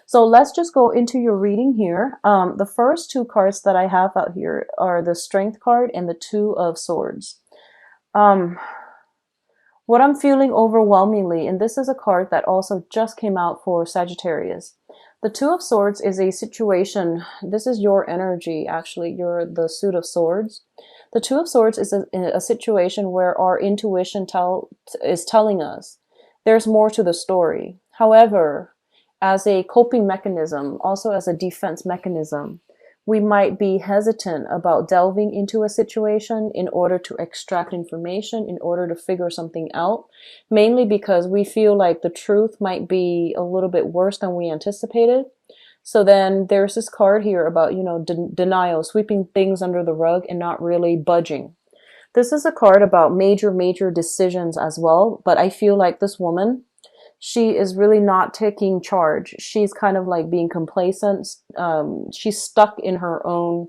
So let's just go into your reading here. The first two cards that I have out here are the Strength card and the Two of Swords. Um, what I'm feeling overwhelmingly, and this is a card that also just came out for Sagittarius. The Two of Swords is a situation, this is your energy, actually, you're the Suit of Swords. The Two of Swords is a situation where our intuition is telling us there's more to the story. However, as a coping mechanism, also as a defense mechanism, we might be hesitant about delving into a situation in order to extract information, in order to figure something out, mainly because we feel like the truth might be a little bit worse than we anticipated. So then there's this card here about, denial, sweeping things under the rug and not really budging. This is a card about major decisions as well, but I feel like this woman, she is really not taking charge. She's kind of like being complacent. She's stuck in her own,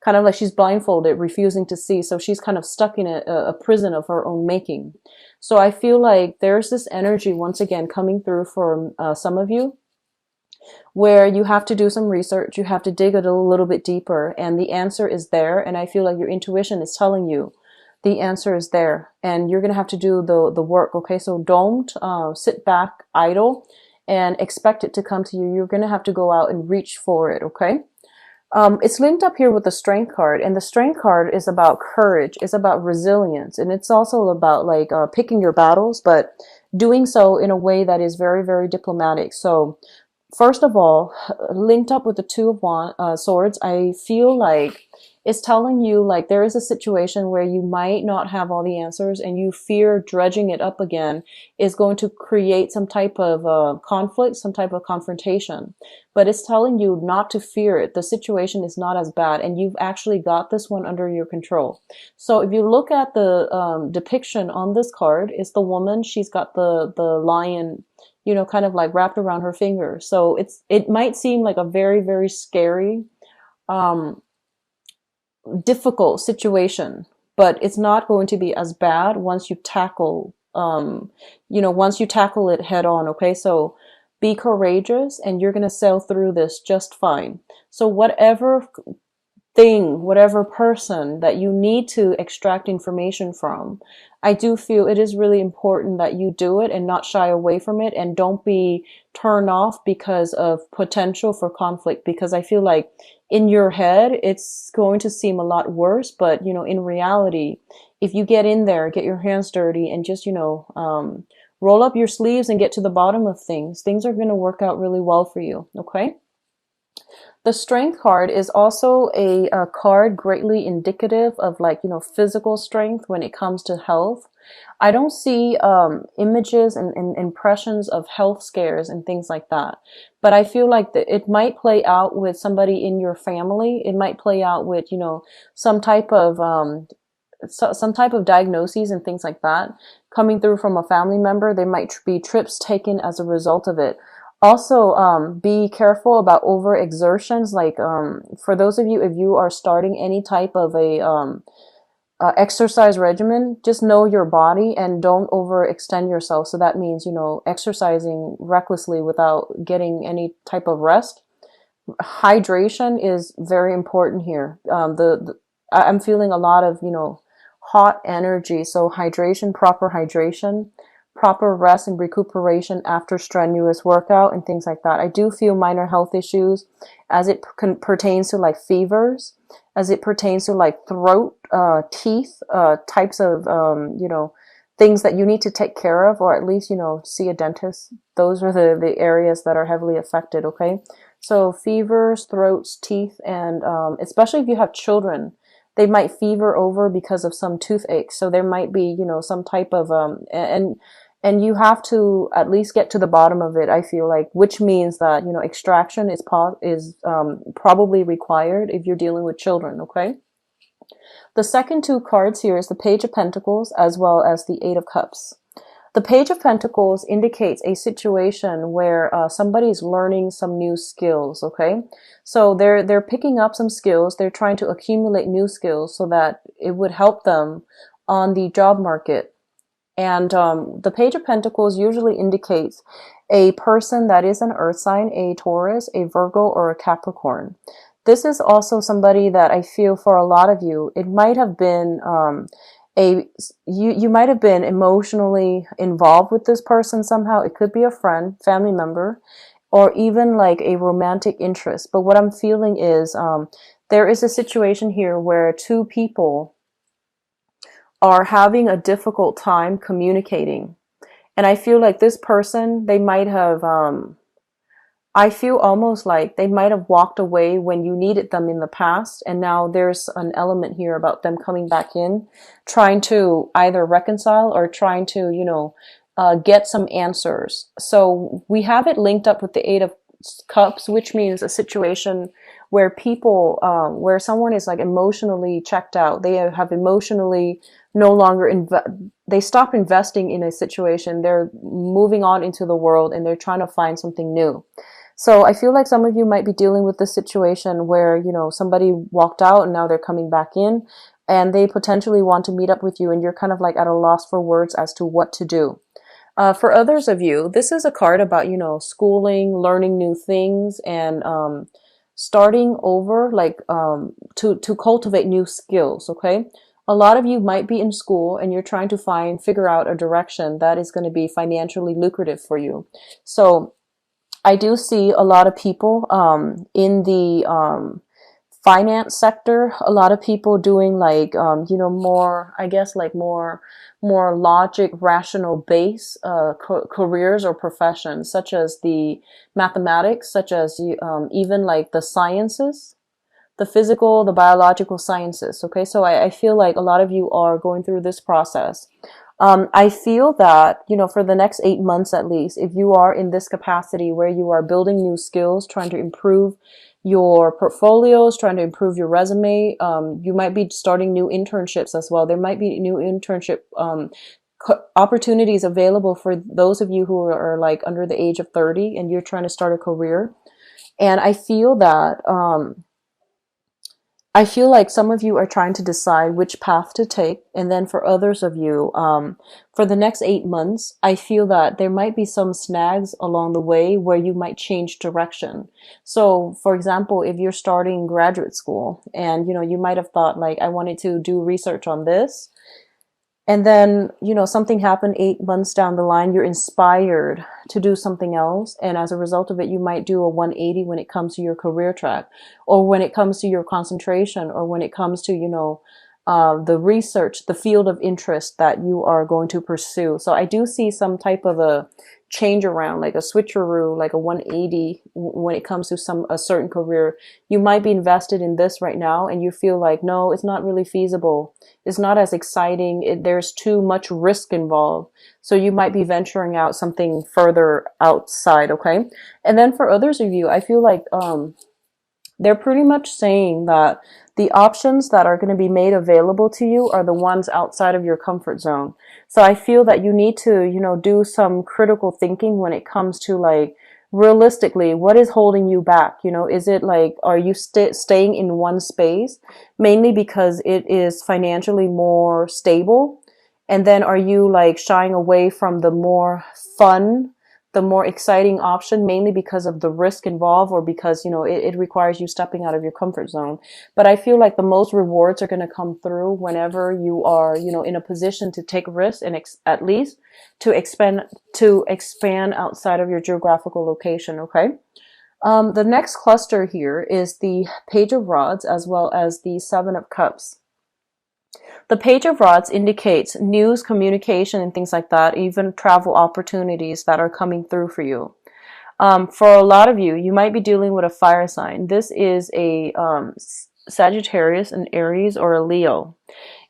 kind of like she's blindfolded, refusing to see. So she's kind of stuck in a prison of her own making. So I feel like there's this energy once again coming through for some of you, where you have to do some research, you have to dig a little bit deeper, and the answer is there. And I feel like your intuition is telling you the answer is there, and you're going to have to do the work. Okay, so don't sit back idle and expect it to come to you. You're going to have to go out and reach for it. Okay. It's linked up here with the Strength card, and the Strength card is about courage, it's about resilience, and it's also about like picking your battles, but doing so in a way that is very diplomatic. So first of all, linked up with the Two of Swords, I feel like it's telling you like there is a situation where you might not have all the answers, and you fear dredging it up again is going to create some type of conflict, some type of confrontation. But it's telling you not to fear it. The situation is not as bad, and you've actually got this one under your control. So if you look at the depiction on this card, it's the woman. She's got the lion, kind of like wrapped around her finger. So it might seem like a very scary, difficult situation, but it's not going to be as bad once you tackle, once you tackle it head on. Okay, so be courageous, and you're going to sail through this just fine. So whatever thing, whatever person that you need to extract information from, I do feel it is really important that you do it and not shy away from it, and don't be turned off because of potential for conflict, because I feel like in your head it's going to seem a lot worse, but in reality, if you get in there, get your hands dirty, and just roll up your sleeves and get to the bottom of things are going to work out really well for you. Okay. The Strength card is also a card greatly indicative of physical strength when it comes to health. I don't see images and impressions of health scares and things like that. But I feel like it might play out with somebody in your family. It might play out with, some type of some type of diagnoses and things like that coming through from a family member. There might be trips taken as a result of it. Also, be careful about overexertions. Like, for those of you, if you are starting any type of a exercise regimen, just know your body and don't overextend yourself. So that means, exercising recklessly without getting any type of rest. Hydration is very important here. I'm feeling a lot of, hot energy. So hydration, proper rest and recuperation after strenuous workout and things like that. I do feel minor health issues as it pertains to like fevers, as it pertains to like throat, teeth, types of, things that you need to take care of, or at least, see a dentist. Those are the areas that are heavily affected. Okay. So fevers, throats, teeth, and, especially if you have children, they might fever over because of some toothache. So there might be, some type of, and you have to at least get to the bottom of it, I feel like, which means that, extraction is probably required if you're dealing with children. Okay. The second two cards here is the Page of Pentacles as well as the Eight of Cups. The Page of Pentacles indicates a situation where somebody's learning some new skills, okay? So they're picking up some skills, they're trying to accumulate new skills so that it would help them on the job market. And the Page of Pentacles usually indicates a person that is an earth sign, a Taurus, a Virgo, or a Capricorn. This is also somebody that I feel for a lot of you, it might have been a you might have been emotionally involved with this person somehow. It could be a friend, family member, or even like a romantic interest. But what I'm feeling is there is a situation here where two people are having a difficult time communicating. And I feel like this person, they might have I feel almost like they might have walked away when you needed them in the past. And now there's an element here about them coming back in, trying to either reconcile or trying to, get some answers. So we have it linked up with the Eight of Cups, which means a situation where people, where someone is like emotionally checked out. They have emotionally no longer, they stop investing in a situation. They're moving on into the world and they're trying to find something new. So I feel like some of you might be dealing with this situation where, somebody walked out and now they're coming back in and they potentially want to meet up with you and you're kind of like at a loss for words as to what to do. For others of you, this is a card about, schooling, learning new things, and starting over, like to cultivate new skills, okay? A lot of you might be in school and you're trying to figure out a direction that is going to be financially lucrative for you. So I do see a lot of people in the finance sector, a lot of people doing like, more, I guess, like more logic, rational base careers or professions, such as the mathematics, such as even like the sciences, the physical, the biological sciences. Okay, so I feel like a lot of you are going through this process. I feel that, for the next 8 months at least, if you are in this capacity where you are building new skills, trying to improve your portfolios, trying to improve your resume, you might be starting new internships as well. There might be new internship opportunities available for those of you who are like under the age of 30 and you're trying to start a career. And I feel that I feel like some of you are trying to decide which path to take. And then for others of you, for the next 8 months, I feel that there might be some snags along the way where you might change direction. So for example, if you're starting graduate school and, you might have thought like, I wanted to do research on this. And then, something happened 8 months down the line, you're inspired to do something else. And as a result of it, you might do a 180 when it comes to your career track, or when it comes to your concentration, or when it comes to, the research, the field of interest that you are going to pursue. So I do see some type of a change around, like a switcheroo, like a 180 when it comes to a certain career. You might be invested in this right now and you feel like, no, it's not really feasible. It's not as exciting. There's too much risk involved. So you might be venturing out something further outside. Okay. And then for others of you, I feel like, they're pretty much saying that the options that are going to be made available to you are the ones outside of your comfort zone. So I feel that you need to, do some critical thinking when it comes to like, realistically, what is holding you back? Is it like, are you staying in one space mainly because it is financially more stable? And then are you like shying away from the more fun, the more exciting option, mainly because of the risk involved or because, it requires you stepping out of your comfort zone? But I feel like the most rewards are going to come through whenever you are, in a position to take risks and at least to expand outside of your geographical location. Okay. The next cluster here is the Page of Rods as well as the Seven of Cups. The Page of Rods indicates news, communication, and things like that, even travel opportunities that are coming through for you. For a lot of you, you might be dealing with a fire sign. This is a Sagittarius, an Aries, or a Leo.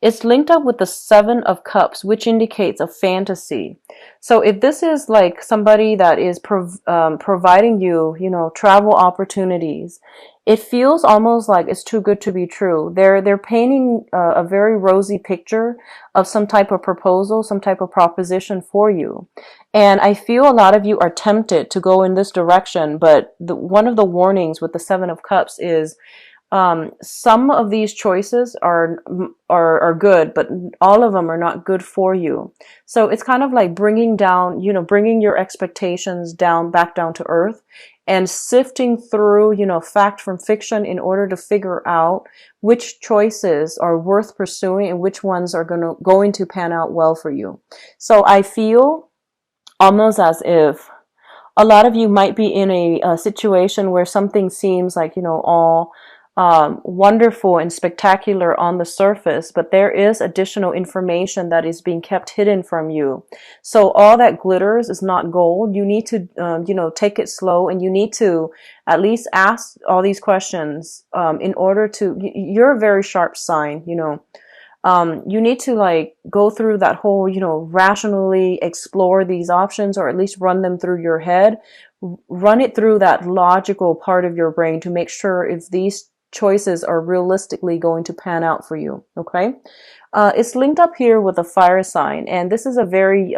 It's linked up with the Seven of Cups, which indicates a fantasy. So if this is like somebody that is providing you, travel opportunities, it feels almost like it's too good to be true. They're painting a very rosy picture of some type of proposal, some type of proposition for you. And I feel a lot of you are tempted to go in this direction, but one of the warnings with the Seven of Cups is Some of these choices are good, but all of them are not good for you. So it's kind of like bringing down, bringing your expectations down, back down to earth, and sifting through, fact from fiction in order to figure out which choices are worth pursuing and which ones are going to pan out well for you. So I feel almost as if a lot of you might be in a situation where something seems like, all wonderful and spectacular on the surface, but there is additional information that is being kept hidden from you. So all that glitters is not gold. You need to, take it slow, and you need to at least ask all these questions in order to, you're a very sharp sign, you need to like go through that whole, rationally explore these options, or at least run them through your head, run it through that logical part of your brain to make sure if these choices are realistically going to pan out for you. Okay. It's linked up here with a fire sign, and this is a very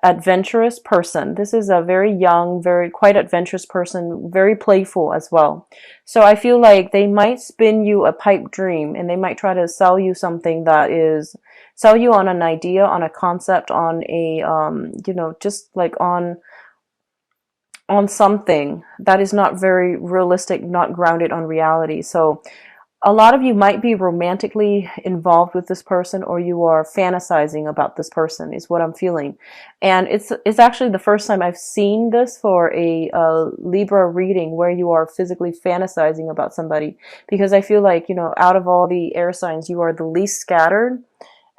adventurous person. This is a very young, quite adventurous person, very playful as well. So I feel like they might spin you a pipe dream, and they might try to sell you something sell you on an idea, on a concept, on a, just like on something that is not very realistic, not grounded on reality. So a lot of you might be romantically involved with this person, or you are fantasizing about this person, is what I'm feeling. And it's actually the first time I've seen this for a Libra reading where you are physically fantasizing about somebody, because I feel like, out of all the air signs, you are the least scattered,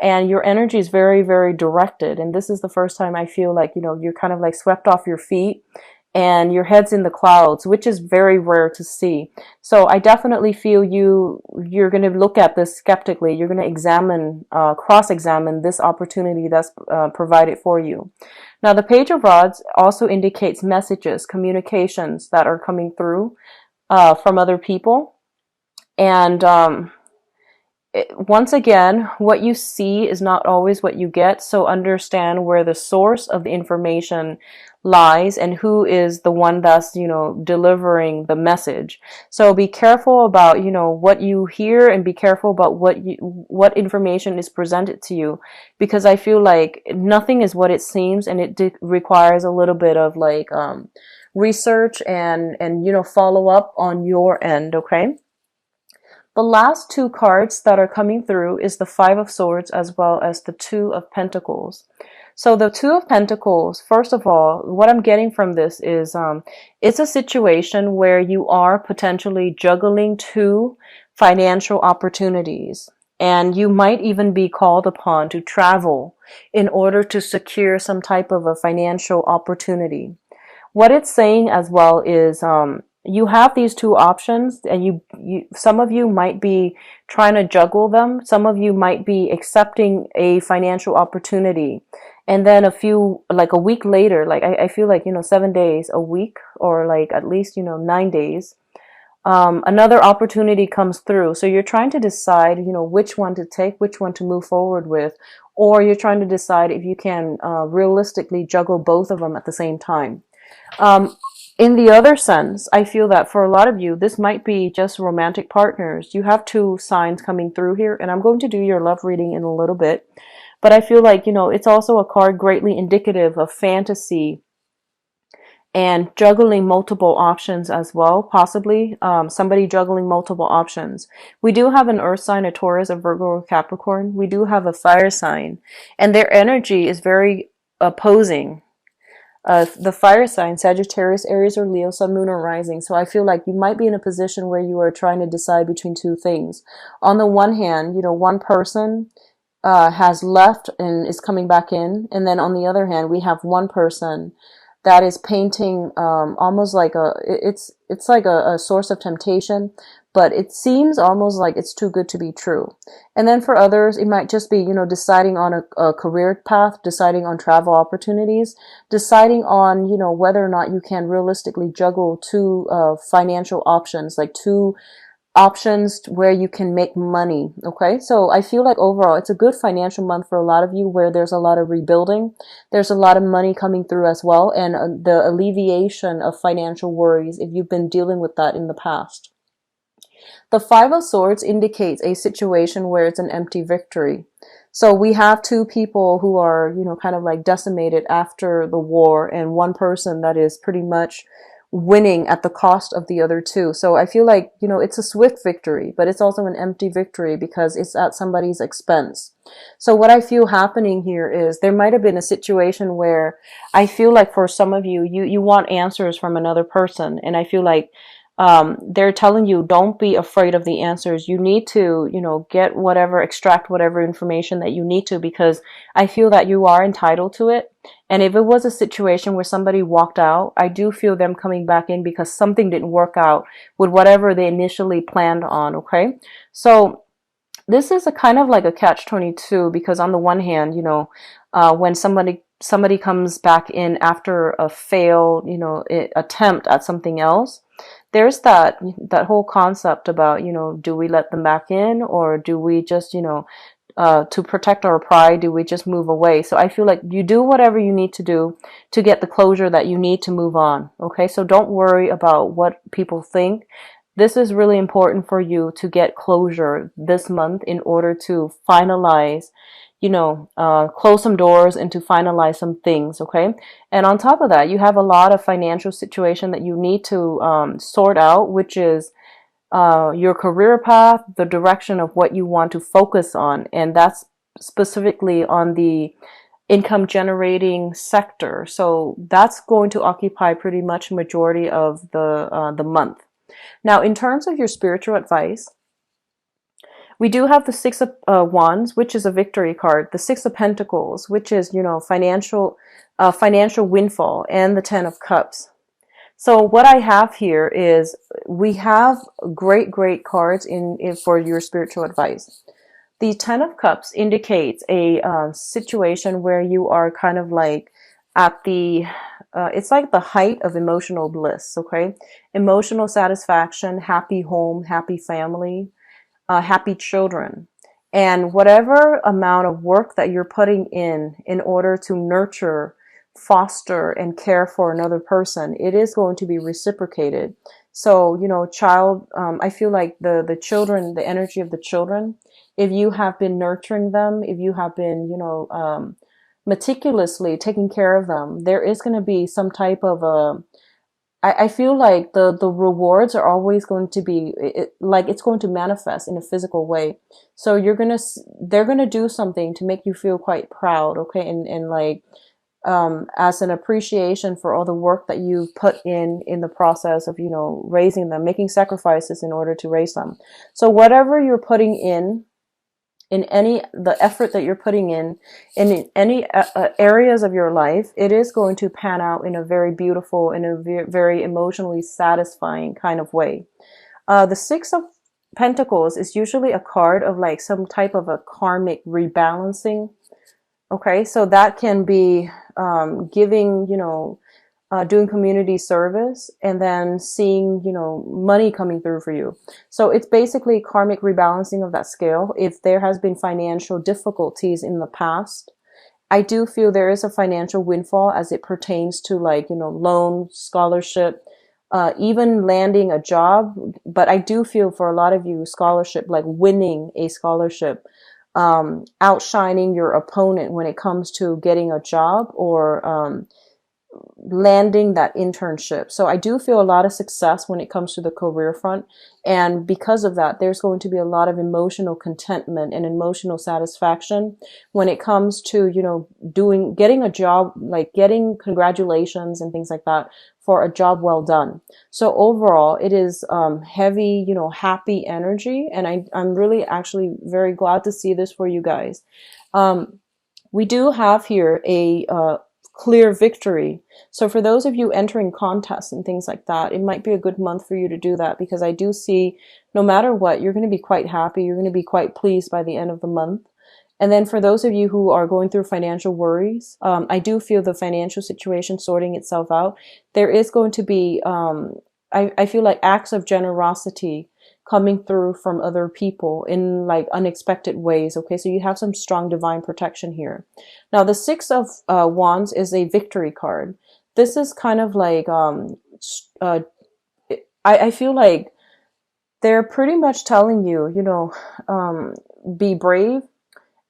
and your energy is very, very directed. And this is the first time I feel like, you're kind of like swept off your feet, and your head's in the clouds, which is very rare to see. So I definitely feel you're going to look at this skeptically. You're going to cross-examine this opportunity that's provided for you. Now, the Page of Rods also indicates messages, communications that are coming through from other people. And once again, what you see is not always what you get. So understand where the source of the information lies and who is the one that's, delivering the message. So be careful about, what you hear, and be careful about what information is presented to you, because I feel like nothing is what it seems, and it requires a little bit of like, research and, follow up on your end. Okay. The last two cards that are coming through is the Five of Swords as well as the Two of Pentacles. So the Two of Pentacles, first of all, what I'm getting from this is it's a situation where you are potentially juggling two financial opportunities, and you might even be called upon to travel in order to secure some type of a financial opportunity. What it's saying as well is you have these two options, and you some of you might be trying to juggle them. Some of you might be accepting a financial opportunity, and then a week later, like I feel like, 7 days, a week, or like at least, 9 days, another opportunity comes through. So you're trying to decide, which one to take, which one to move forward with, or you're trying to decide if you can realistically juggle both of them at the same time. In the other sense, I feel that for a lot of you, this might be just romantic partners. You have two signs coming through here, and I'm going to do your love reading in a little bit. But I feel like, it's also a card greatly indicative of fantasy and juggling multiple options as well, possibly somebody juggling multiple options. We do have an earth sign, a Taurus, a Virgo, or Capricorn. We do have a fire sign, and their energy is very opposing. The fire sign, Sagittarius, Aries, or Leo, Sun, Moon, or Rising. So I feel like you might be in a position where you are trying to decide between two things. On the one hand, one person has left and is coming back in. And then on the other hand, we have one person that is painting almost like it's like a source of temptation, but it seems almost like it's too good to be true. And then for others, it might just be, deciding on a career path, deciding on travel opportunities, deciding on, whether or not you can realistically juggle two financial options, like two options where you can make money. Okay. So I feel like overall it's a good financial month for a lot of you, where there's a lot of rebuilding. There's a lot of money coming through as well. And the alleviation of financial worries if you've been dealing with that in the past. The Five of Swords indicates a situation where it's an empty victory. So we have two people who are, kind of like decimated after the war, and one person that is pretty much winning at the cost of the other two. So I feel like, it's a swift victory, but it's also an empty victory because it's at somebody's expense. So what I feel happening here is there might have been a situation where I feel like for some of you, you want answers from another person. And I feel like they're telling you, don't be afraid of the answers. You need to, get whatever, extract whatever information that you need to, because I feel that you are entitled to it. And if it was a situation where somebody walked out, I do feel them coming back in because something didn't work out with whatever they initially planned on. Okay. So this is a kind of like a catch-22, because on the one hand, when somebody comes back in after a failed, attempt at something else, there's that whole concept about, do we let them back in, or do we just, to protect our pride, do we just move away? So I feel like you do whatever you need to do to get the closure that you need to move on. Okay, so don't worry about what people think. This is really important for you to get closure this month in order to finalize, close some doors and to finalize some things. Okay. And on top of that, you have a lot of financial situation that you need to sort out, which is your career path, the direction of what you want to focus on. And that's specifically on the income generating sector. So that's going to occupy pretty much majority of the month. Now, in terms of your spiritual advice, we do have the Six of Wands, which is a victory card, the Six of Pentacles, which is, financial windfall, and the Ten of Cups. So what I have here is we have great cards in for your spiritual advice. The Ten of Cups indicates a situation where you are kind of like at the it's like the height of emotional bliss. Okay, emotional satisfaction, happy home, happy family, happy children, and whatever amount of work that you're putting in order to nurture, foster, and care for another person, it is going to be reciprocated. So, I feel like the children, the energy of the children, if you have been nurturing them, if you have been, meticulously taking care of them, there is going to be some type of I feel like the rewards are always going to be like it's going to manifest in a physical way. So they're gonna do something to make you feel quite proud, okay, and like as an appreciation for all the work that you've put in the process of raising them, making sacrifices in order to raise them. So whatever you're putting in the effort that you're putting in any areas of your life, it is going to pan out in a very beautiful and a very emotionally satisfying kind of way. The Six of Pentacles is usually a card of like some type of a karmic rebalancing. Okay, so that can be giving, doing community service, and then seeing, money coming through for you. So it's basically karmic rebalancing of that scale. If there has been financial difficulties in the past, I do feel there is a financial windfall as it pertains to like, loan, scholarship, even landing a job. But I do feel for a lot of you, scholarship, like winning a scholarship, outshining your opponent when it comes to getting a job, or landing that internship. So I do feel a lot of success when it comes to the career front. And because of that, there's going to be a lot of emotional contentment and emotional satisfaction when it comes to, getting a job, like getting congratulations and things like that for a job well done. So overall, it is heavy, happy energy. And I'm really actually very glad to see this for you guys. We do have here a clear victory. So for those of you entering contests and things like that, it might be a good month for you to do that, because I do see no matter what, you're going to be quite happy. You're going to be quite pleased by the end of the month. And then for those of you who are going through financial worries, I do feel the financial situation sorting itself out. There is going to be, I feel like acts of generosity coming through from other people in like unexpected ways. Okay, so you have some strong divine protection here. Now, the Six of Wands is a victory card. This is kind of like, I feel like They're pretty much telling you, be brave,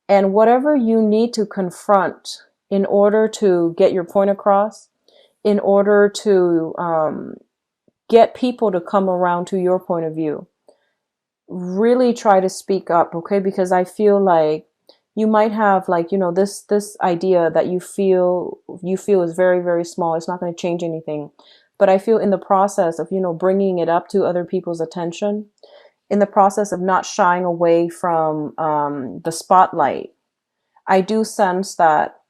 and whatever you need to confront in order to get your point across, in order to get people to come around to your point of view, really try to speak up, okay? Because I feel like you might have, like, this idea that you feel is very, very small. It's not going to change anything. But I feel in the process of, bringing it up to other people's attention, in the process of not shying away from the spotlight, I do sense that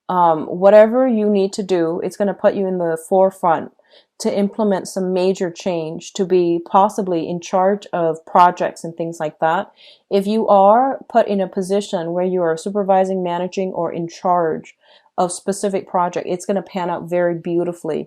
whatever you need to do, it's going to put you in the forefront to implement some major change, to be possibly in charge of projects and things like that. If you are put in a position where you are supervising, managing, or in charge of specific project, it's going to pan out very beautifully.